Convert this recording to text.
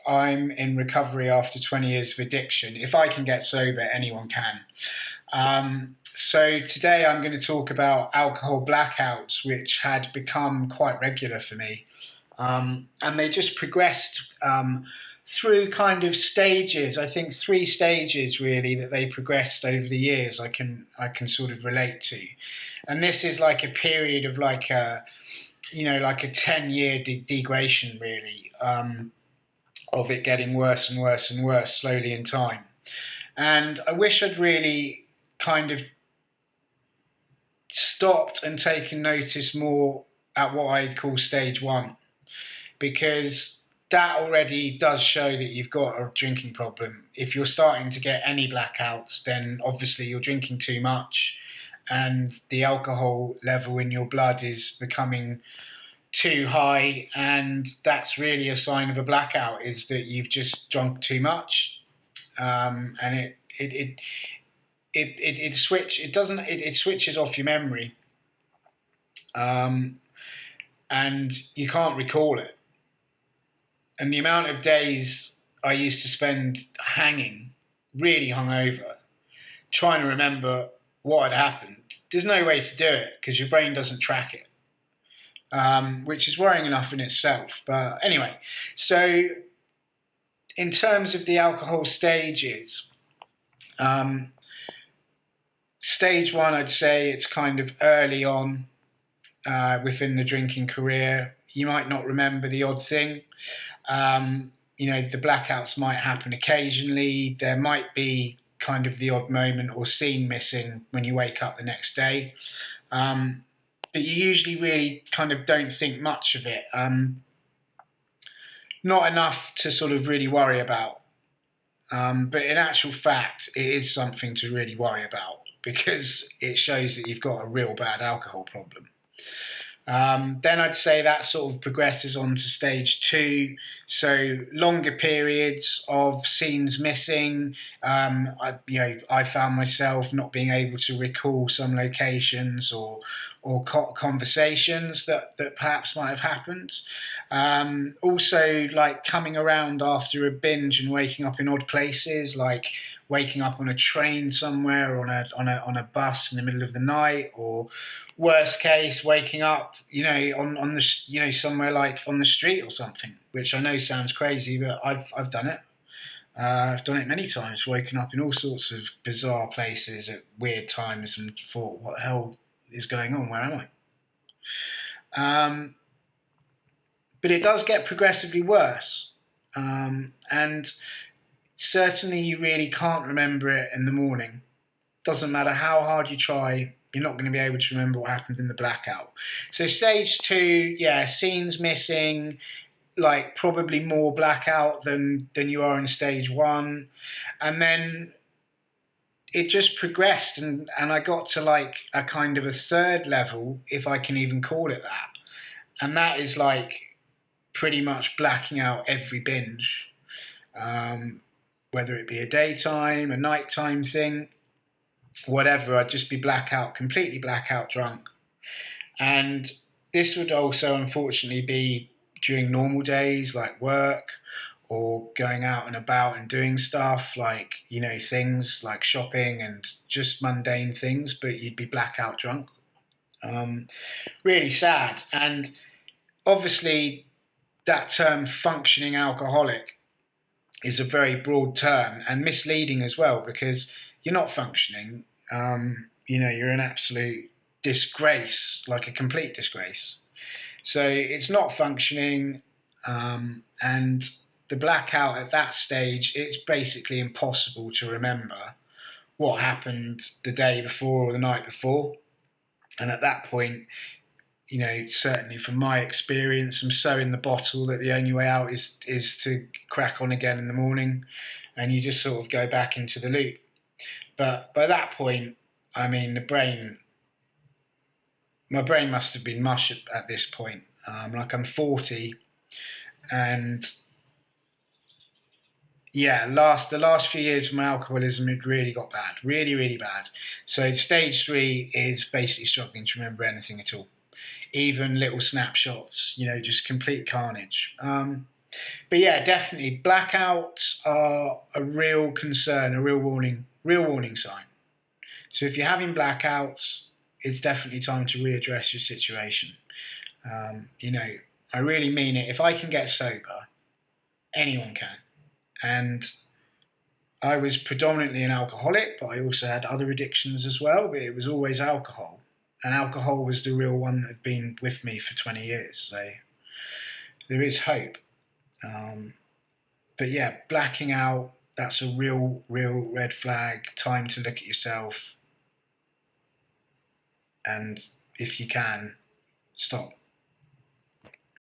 I'm in recovery after 20 years of addiction. If I can get sober, anyone can. So today I'm going to talk about alcohol blackouts, which had become quite regular for me. And they just progressed through kind of stages. I think three stages really that they progressed over the years. I can sort of relate to, and this is like a period of like a 10-year degradation really, of it getting worse and worse and worse slowly in time. And I wish I'd really kind of stopped and taken notice more at what I call stage one, because that already does show that you've got a drinking problem. If you're starting to get any blackouts, then obviously you're drinking too much and the alcohol level in your blood is becoming too high, and that's really a sign of a blackout, is that you've just drunk too much. And it switches off your memory, and you can't recall it. And the amount of days I used to spend hanging, really hungover, trying to remember what had happened, there's no way to do it because your brain doesn't track it, which is worrying enough in itself. But anyway, so in terms of the alcohol stages, stage one, I'd say it's kind of early on within the drinking career. You might not remember the odd thing. The blackouts might happen occasionally. There might be kind of the odd moment or scene missing when you wake up the next day. But you usually really kind of don't think much of it. Not enough to sort of really worry about. But in actual fact, it is something to really worry about because it shows that you've got a real bad alcohol problem. Then I'd say that sort of progresses on to stage two. So longer periods of scenes missing. I found myself not being able to recall some locations or conversations that perhaps might have happened. Also, like coming around after a binge and waking up in odd places, like waking up on a train somewhere, or on a bus in the middle of the night, or worst case, waking up, on the, somewhere like on the street or something, which I know sounds crazy, but I've done it. I've done it many times, woken up in all sorts of bizarre places at weird times and thought, what the hell is going on? Where am I? But it does get progressively worse. And certainly you really can't remember it in the morning. Doesn't matter how hard you try, you're not going to be able to remember what happened in the blackout. So stage two, scenes missing, like probably more blackout than you are in stage one. And then it just progressed, and I got to like a kind of a third level, if I can even call it that. And that is like pretty much blacking out every binge, whether it be a daytime, a nighttime thing, whatever. I'd just be completely blackout drunk. And this would also unfortunately be during normal days like work or going out and about and doing stuff like, things like shopping and just mundane things, but you'd be blackout drunk. Really sad. And obviously that term functioning alcoholic is a very broad term and misleading as well, because you're not functioning. You're an absolute disgrace, like a complete disgrace. So it's not functioning, and the blackout at that stage, it's basically impossible to remember what happened the day before or the night before. And at that point, certainly from my experience, I'm so in the bottle that the only way out is to crack on again in the morning, and you just sort of go back into the loop. But by that point, I mean, my brain must have been mush at this point. Like I'm 40, and the last few years of my alcoholism, it really got bad, really, really bad. So stage three is basically struggling to remember anything at all, even little snapshots, just complete carnage. But yeah, definitely blackouts are a real concern, a real warning sign. So if you're having blackouts, it's definitely time to readdress your situation. You know, I really mean it. If I can get sober, anyone can. And I was predominantly an alcoholic, but I also had other addictions as well. But it was always alcohol, and alcohol was the real one that had been with me for 20 years. So there is hope. Um, but yeah, blacking out, that's a real red flag. Time to look at yourself, and if you can, stop.